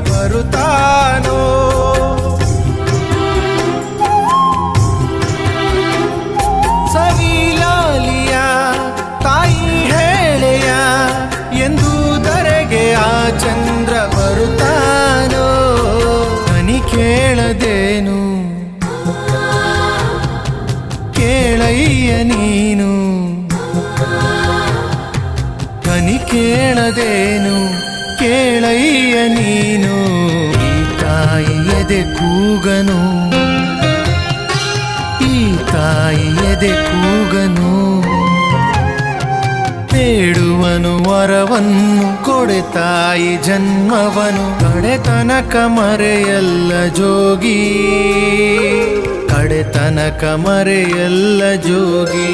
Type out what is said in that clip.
ಬರುತ್ತಾನೋ. ಸವಿಲಾಲಿಯ ತಾಯಿ ಹೇಳೆಯ ಎಂದು ಧರೆಗೆ ಆ ಚಂದ್ರ ಬರುತ್ತಾನೋ. ದನಿ ಕೇಳದೇನು ಕೇಳಯ್ಯ ನೀನು, ದನಿ ಕೇಳದೇನು ಕೇಳಯ್ಯ ನೀನು. ಈ ತಾಯಿ ಎದೆ ಕೂಗನು, ಈ ತಾಯಿ ಎದೆ ಕೂಗನು. ಬೇಡುವನು ವರವನ್ನು ಕೊಡೆ ತಾಯಿ ಜನ್ಮವನು. ಕಡೆತನಕ ಮರೆಯಲ್ಲ ಜೋಗಿ, ಕಡೆತನಕ ಮರೆಯಲ್ಲ ಜೋಗಿ.